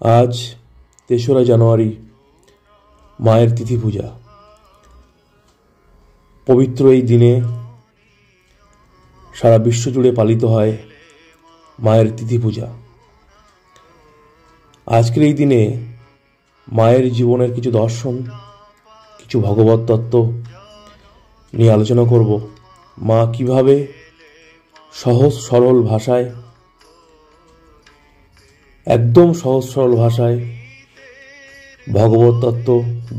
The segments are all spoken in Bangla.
আজ ৩রা জানুয়ারি, মায়ের তিথি পূজা। পবিত্র এই দিনে সারা বিশ্ব জুড়ে পালিত হয় মায়ের তিথি পূজা। আজকের এই দিনে মায়ের জীবনের কিছু দর্শন, কিছু ভগবত তত্ত্ব নিয়ে আলোচনা করব। মা কিভাবে সহজ সরল ভাষায়, একদম সহজ সরল ভাষায় ভগবত তত্ত্ব,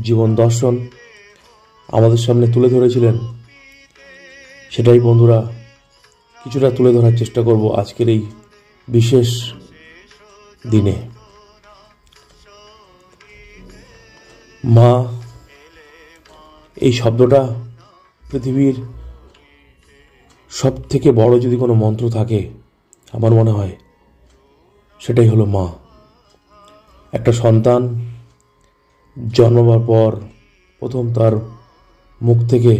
জীবন দর্শন আমাদের সামনে তুলে ধরেছিলেন, সেটাই বন্ধুরা কিছুটা তুলে ধরার চেষ্টা করব আজকের এই বিশেষ দিনে। মা এই শব্দটা পৃথিবীর সব থেকে বড় যদি কোনো মন্ত্র থাকে, আমার মনে হয় সেটাই হলো মা। একটা সন্তান জন্মাবার পর প্রথম তার মুখ থেকে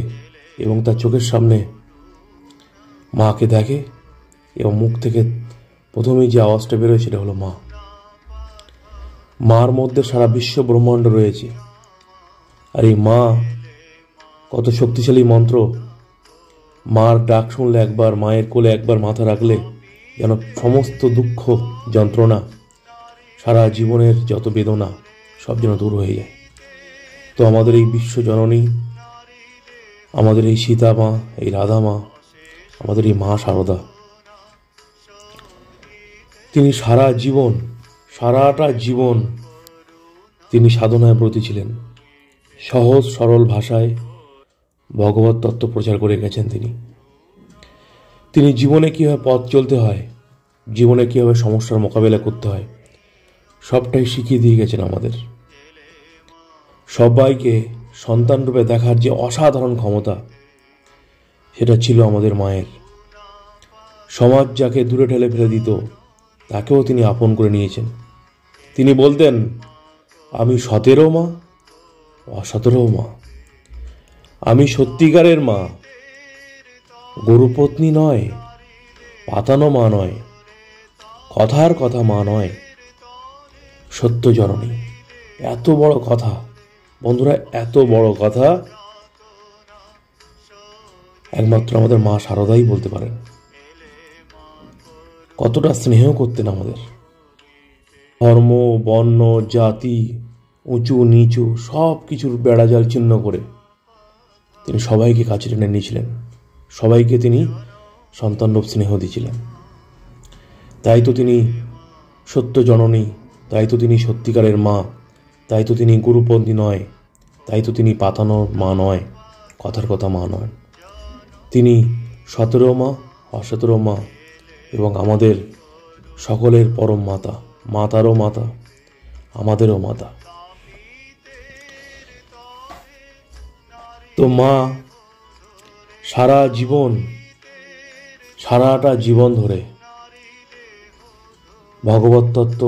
এবং তার চোখের সামনে মাকে দেখে, এবং মুখ থেকে প্রথমেই যে আওয়াজটা বেরোয় সেটা হলো মা। মার মধ্যে সারা বিশ্ব ব্রহ্মাণ্ড রয়েছে। আর এই মা কত শক্তিশালী মন্ত্র। মার ডাক শুনলে, একবার মায়ের কোলে একবার মাথা রাখলে যেন সমস্ত দুঃখ যন্ত্রণা, সারা জীবনের যত বেদনা সব যেন দূর হয়ে যায়। তো আমাদের এই বিশ্বজননী, আমাদের এই সীতা মা, এই রাধা মা, আমাদের এই মা শারদা, তিনি সারাটা জীবন তিনি সাধনায় ব্রতী ছিলেন। সহজ সরল ভাষায় ভগবত তত্ত্ব প্রচার করে গেছেন তিনি জীবনে কীভাবে পথ চলতে হয়, জীবনে কীভাবে সমস্যার মোকাবেলা করতে হয়, সবটাই শিখিয়ে দিয়ে গেছেন আমাদের। সবাইকে সন্তান রূপে দেখার যে অসাধারণ ক্ষমতা, সেটা ছিল আমাদের মায়ের। সমাজ যাকে দূরে ঠেলে ফেলে দিত, তাকেও তিনি আপন করে নিয়েছেন। তিনি বলতেন, আমি সতেরও মা, অসতেরও মা, আমি সত্যিকারের মা, গরুপত্নী নয়, পাতানো মা নয়, কথার কথা মা নয়, সত্য জননী। এত বড় কথা বন্ধুরা, এত বড় কথা একমাত্র আমাদের মা শারদাই বলতে পারেন। কতটা স্নেহ করতেন আমাদের। ধর্ম, বর্ণ, জাতি, উঁচু নিচু সব কিছুর বেড়াজাল ছিন্ন করে তিনি সবাইকে কাছে টেনে নিয়েছিলেন। সবাইকে তিনি সন্তানরূপ স্নেহ দিয়েছিলেন। তাই তো তিনি সত্য জননী, তাই তো তিনি সত্যিকারের মা, তাই তো তিনি গুরুপন্থী নয়, তাই তো তিনি পাতানো মা নয়, কথার কথা মা নয়। তিনি সতেরো মা, অসতেরো মা, এবং আমাদের সকলের পরম মাতা, মাতারও মাতা, আমাদেরও মাতা। তো মা সারাটা জীবন ধরে ভগবত তত্ত্ব,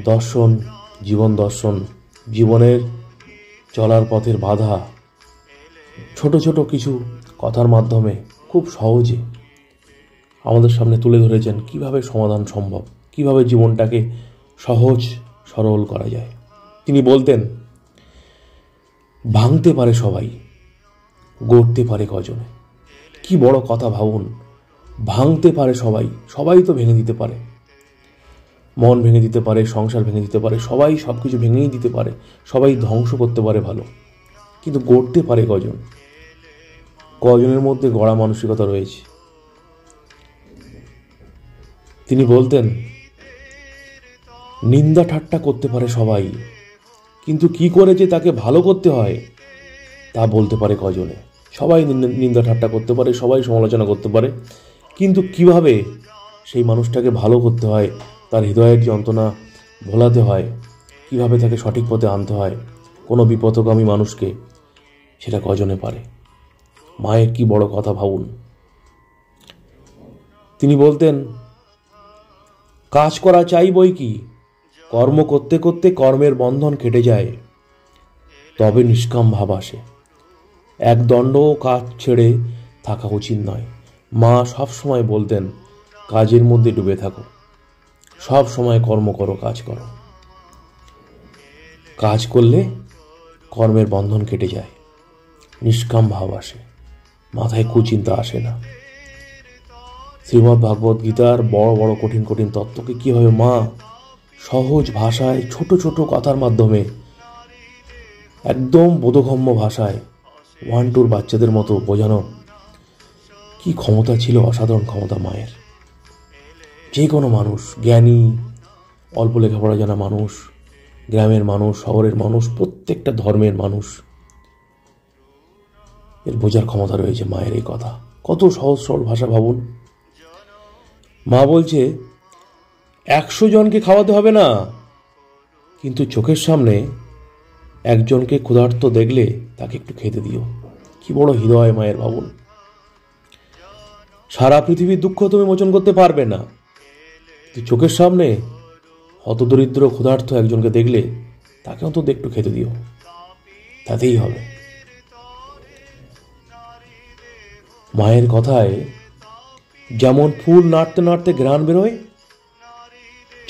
দর্শন, জীবন দর্শন, জীবনের চলার পথের বাধা ছোট ছোট কিছু কথার মাধ্যমে খুব সহজে আমাদের সামনে তুলে ধরেছেন কিভাবে সমাধান সম্ভব, কিভাবে জীবনটাকে সহজ সরল করা যায়। তিনি বলতেন, ভাঙতে পারে সবাই, গড়তে পারে কজনে। কি বড় কথা ভাবুন। ভাঙতে পারে সবাই, সবাই তো ভেঙে দিতে পারে। মন ভেঙে দিতে পারে, সংসার ভেঙে দিতে পারে, সবাই সব কিছু ভেঙেই দিতে পারে, সবাই ধ্বংস করতে পারে ভালো, কিন্তু গড়তে পারে কজন? কজনের মধ্যে গড়া মানসিকতা রয়েছে? তিনি বলতেন, নিন্দা ঠাট্টা করতে পারে সবাই, কিন্তু কি করে যে তাকে ভালো করতে হয় তা বলতে পারে কজনে? সবাই নিন্দা ঠাট্টা করতে পারে, সবাই সমালোচনা করতে পারে, কিন্তু কিভাবে সেই মানুষটাকে ভালো করতে হয়, তার হৃদয়ের যন্ত্রণা ভোলাতে হয়, কিভাবে তাকে সঠিক পথে আনতে হয়, কোনো বিপথগামী মানুষকে, সেটা কজনে পারে? মায়ের কি বড় কথা ভাবুন। তিনি বলতেন, কাজ করা চাই বই কি, কর্ম করতে করতে কর্মের বন্ধন কেটে যায়, তবে নিষ্কাম ভাব আসে। এক দণ্ডও কাজ ছেড়ে থাকা উচিত নয়। মা সব সময় বলতেন, কাজের মধ্যে ডুবে থাকো, সব সময় কর্ম করো, কাজ করো। কাজ করলে কর্মের বন্ধন কেটে যায়, নিষ্কাম ভাব আসে, মাথায় কুচিন্তা আসে না। শ্রীমদ্ ভাগবত গীতার বড় বড় কঠিন কঠিন তত্ত্বকে কিভাবে মা সহজ ভাষায় ছোট ছোট কথার মাধ্যমে একদম বোধগম্য ভাষায় 1-2 বাচ্চাদের মতো বোঝানো, কি ক্ষমতা ছিল, অসাধারণ ক্ষমতা মায়ের। যে কোনো মানুষ, জ্ঞানী, অল্প লেখাপড়া জানা মানুষ, গ্রামের মানুষ, শহরের মানুষ, প্রত্যেকটা ধর্মের মানুষ এর বোঝার ক্ষমতা রয়েছে মায়ের এই কথা। কত সহজ সরল ভাষা ভাবুন। মা বলছে 100 জনকে খাওয়াতে হবে না, কিন্তু চোখের সামনে একজনকে ক্ষুধার্ত দেখলে তাকে একটু খেতে দিও। কি বড় হৃদয় মায়ের ভাবুন। সারা পৃথিবীর দুঃখ তুমি মোচন করতে পারবে না, কিন্তু চোখের সামনে হতদরিদ্র ক্ষুধার্ত একজনকে দেখলে তাকে অন্তত একটু খেতে দিও, তাতেই হবে। মায়ের কথায় যেমন ফুল নাড়তে নাড়তে ঘ্রাণ বেরোয়,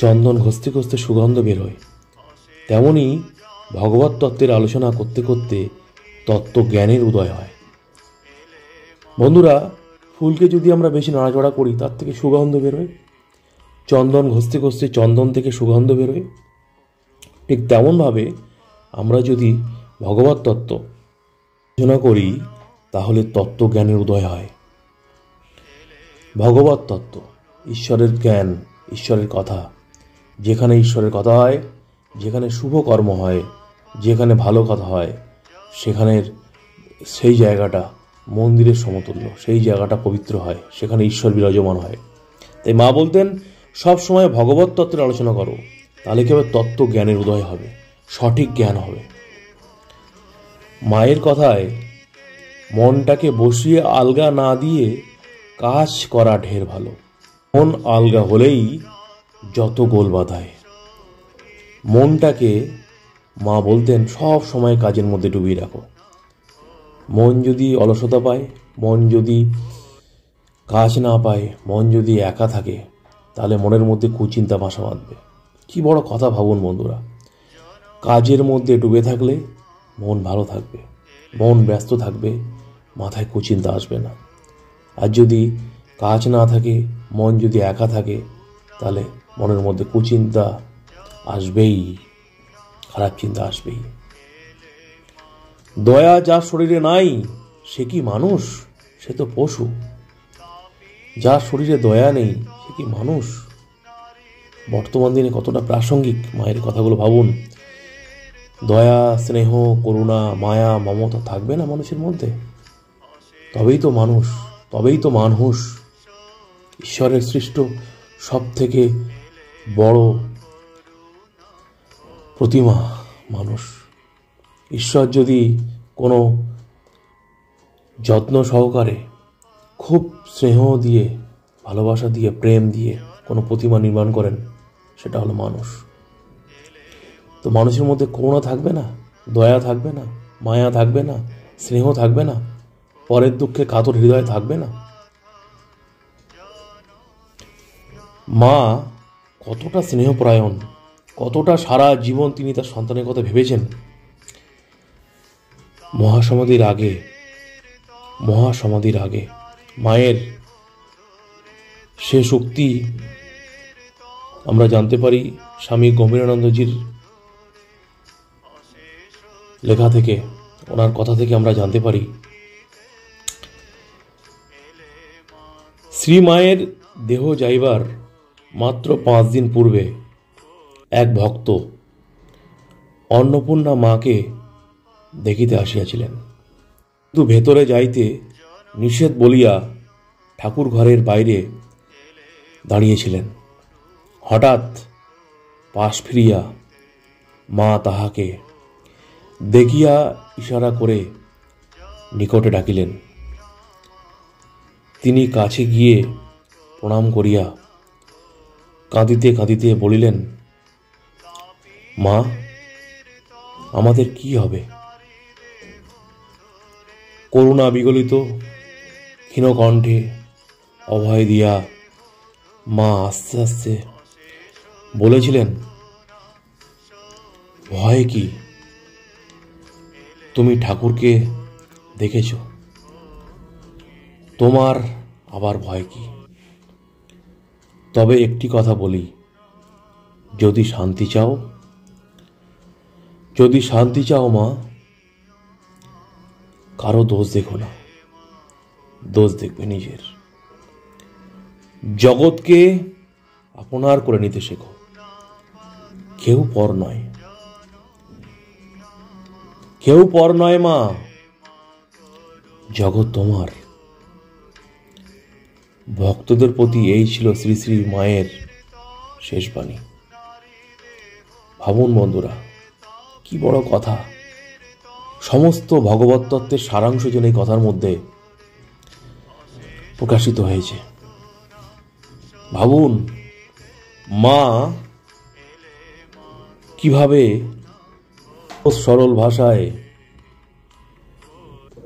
চন্দন ঘষতে ঘষতে সুগন্ধ বেরোয়, তেমনি ভগবত তত্ত্বের আলোচনা করতে করতে তত্ত্ব জ্ঞানের উদয় হয়। বন্ধুরা, ফুলকে যদি আমরা বেশি নাড়াচড়া করি তার থেকে সুগন্ধ বেরোয়, চন্দন ঘষতে ঘষতে চন্দন থেকে সুগন্ধ বেরোয়। ঠিক তেমনভাবে আমরা যদি ভগবত তত্ত্ব আলোচনা করি তাহলে তত্ত্ব জ্ঞানের উদয় হয়। ভগবত তত্ত্ব, ঈশ্বরের জ্ঞান, ঈশ্বরের কথা। যেখানে ঈশ্বরের কথা হয়, যেখানে শুভ কর্ম হয়, যেখানে ভালো কথা হয়, সেখানের সেই জায়গাটা মন্দিরের সমতুল্য, সেই জায়গাটা পবিত্র হয়, সেখানে ঈশ্বর বিরাজমান হয়। তাই মা বলতেন সব সময় ভগবত তত্ত্বের আলোচনা করো, তাহলে কি হবে, তত্ত্ব জ্ঞানের উদয় হবে, সঠিক জ্ঞান হবে। মায়ের কথায় মনটাকে বসিয়ে আলগা না দিয়ে কাজ করা ঢের ভালো। মন আলগা হলেই যত গোল বাধায়। মনটাকে মা বলতেন সব সময় কাজের মধ্যে ডুবিয়ে রাখো। মন যদি অলসতা পায়, মন যদি কাজ না পায়, মন যদি একা থাকে, তাহলে মনের মধ্যে কুচিন্তা বাসা বাঁধবে। কি বড় কথা ভাবুন বন্ধুরা। কাজের মধ্যে ডুবে থাকলে মন ভালো থাকবে, মন ব্যস্ত থাকবে, মাথায় কুচিন্তা আসবে না। আর যদি কাজ না থাকে, মন যদি একা থাকে, তাহলে মনের মধ্যে কুচিন্তা আসবেই, খারাপ চিন্তা আসবেই। দয়া যার শরীরে নাই সে কি মানুষ, সে তো পশু। যার শরীরে দয়া নেই সে কি মানুষ। বর্তমান দিনে কতটা প্রাসঙ্গিক মায়ের কথাগুলো ভাবুন। দয়া, স্নেহ, করুণা, মায়া, মমতা থাকবে না মানুষের মধ্যে, তবেই তো মানুষ, তবেই তো মানুষ। ঈশ্বরের সৃষ্ট সব থেকে বড় প্রতিমা মানুষ। ঈশ্বর যদি কোনো যত্ন সহকারে, খুব স্নেহ দিয়ে, ভালোবাসা দিয়ে, প্রেম দিয়ে কোনো প্রতিমা নির্মাণ করেন, সেটা হলো মানুষ। তো মানুষের মধ্যে করুণা থাকবে না, দয়া থাকবে না, মায়া থাকবে না, স্নেহ থাকবে না, পরের দুঃখে কাতর হৃদয় থাকবে না। মা কতটা স্নেহপরায়ণ, কতটা সারা জীবন তিনি তার সন্তানের কথা ভেবেছেন। মহাসমাধির আগে মায়ের সে শক্তি আমরা জানতে পারি স্বামী গম্ভীরানন্দজির লেখা থেকে, ওনার কথা থেকে আমরা জানতে পারি। শ্রী মায়ের দেহ যাইবার মাত্র 5 দিন পূর্বে এক ভক্ত অন্নপূর্ণা মাকে দেখিতে আসিয়াছিলেন, কিন্তু ভেতরে যাইতে নিষেধ বলিয়া ঠাকুর ঘরের বাইরে দাঁড়িয়েছিলেন। হঠাৎ পাশ ফিরিয়া মা তাহাকে দেখিয়া ইশারা করে নিকটে ডাকিলেন। তিনি কাছে গিয়ে প্রণাম করিয়া কাঁদিতে কাঁদিতে বলিলেন, মা, আমাদের কি হবে? করুণা বিগলিত ক্ষীণ কণ্ঠে অভয় দিয়া মা আস্তে আস্তে বলেছিলেন, ভয় কি? তুমি ঠাকুরকে দেখেছ, তোমার আবার ভয় কি? তবে একটি কথা বলি, যদি শান্তি চাও মা, কারো দোষ দেখো না, দোষ দেখবে নিজের। জগৎকে আপনার করে নিতে শেখো, কেউ পর নয় মা, জগৎ তোমার। ভক্তদের প্রতি এই ছিল শ্রী শ্রী মায়ের শেষ বাণী। ভাবুন বন্ধুরা, কি বড় কথা! সমস্ত ভগবত তত্ত্বের সারাংশ যেন এই কথার মধ্যে প্রকাশিত হয়েছে। ভাবুন, মা কিভাবে সরল ভাষায়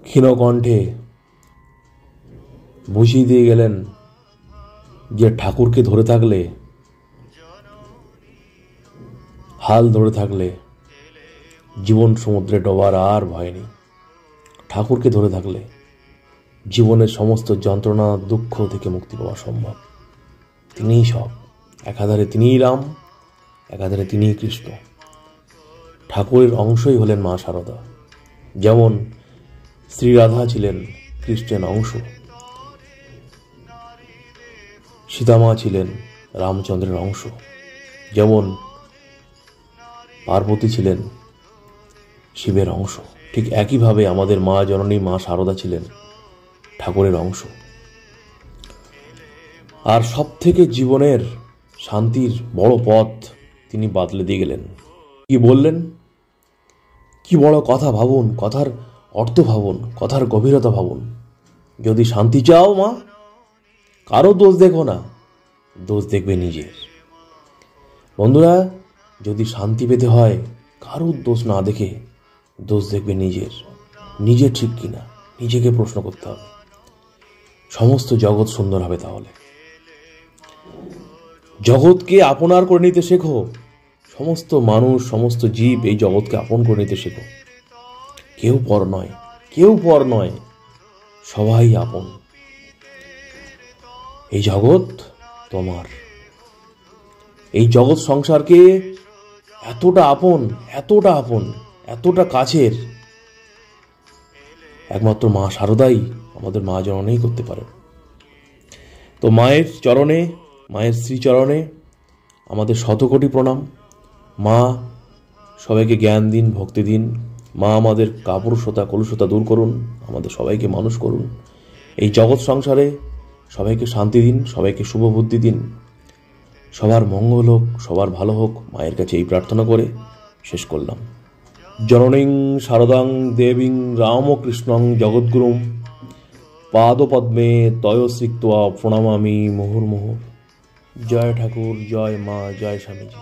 ক্ষীণ কণ্ঠে বুঝিয়ে দিয়ে গেলেন যে ঠাকুরকে ধরে থাকলে, হাল ধরে থাকলে জীবন সমুদ্রে ডোবার আর ভয় নেই। ঠাকুরকে ধরে থাকলে জীবনের সমস্ত যন্ত্রণা দুঃখ থেকে মুক্তি পাওয়া সম্ভব। তিনিই সব, একাধারে তিনিই রাম, একাধারে তিনিই কৃষ্ণ। ঠাকুরের অংশই হলেন মা শারদা। যেমন শ্রী রাধা ছিলেন কৃষ্ণের অংশ, সীতামা ছিলেন রামচন্দ্রের অংশ, যেমন পার্বতী ছিলেন শিবের অংশ, ঠিক একইভাবে আমাদের মা জননী মা শারদা ছিলেন ঠাকুরের অংশ। আর সব থেকে জীবনের শান্তির বড় পথ তিনি বাতলে দিয়ে গেলেন। কি বললেন? কি বড় কথা! ভাবুন, কথার অর্থ ভাবুন, কথার গভীরতা ভাবুন। যদি শান্তি চাও মা, কারো দোষ দেখো না, দোষ দেখবে নিজের। বন্ধুরা, যদি শান্তি পেতে হয়, কারো দোষ না দেখে দোষ দেখবে নিজের। নিজে ঠিক কিনা নিজেকে প্রশ্ন করতে হবে। সমস্ত জগৎ সুন্দর হবে। তাহলে জগৎকে আপনার করে নিতে শেখো। সমস্ত মানুষ, সমস্ত জীব এই জগৎকে আপন করে নিতে শেখো। কেউ পর নয়, সবাই আপন। এই জগৎ তোমার। এই জগৎ সংসারকে এতটা আপন, এতটা কাছের একমাত্র মা শারদাই, আমাদের মা জননী করতে পারে। তো মায়ের চরণে, মায়ের শ্রীচরণে আমাদের শতকোটি প্রণাম। মা সবাইকে জ্ঞান দিন, ভক্তি দিন। মা আমাদের কাপুরুষতা, কলুষতা দূর করুন, আমাদের সবাইকে মানুষ করুন। এই জগৎ সংসারে সবাইকে শান্তি দিন, সবাইকে শুভ বুদ্ধি দিন। সবার মঙ্গল হোক, সবার ভালো হোক, মায়ের কাছে এই প্রার্থনা করে শেষ করলাম। জননীং শারদাং দেবীং রামকৃষ্ণং জগদ্গুরুম পাদপদ্মে তয়োশ্রিক্ত্বা প্রণামামি মুহুর্মুহুঃ। জয় ঠাকুর, জয় মা, জয় স্বামীজি।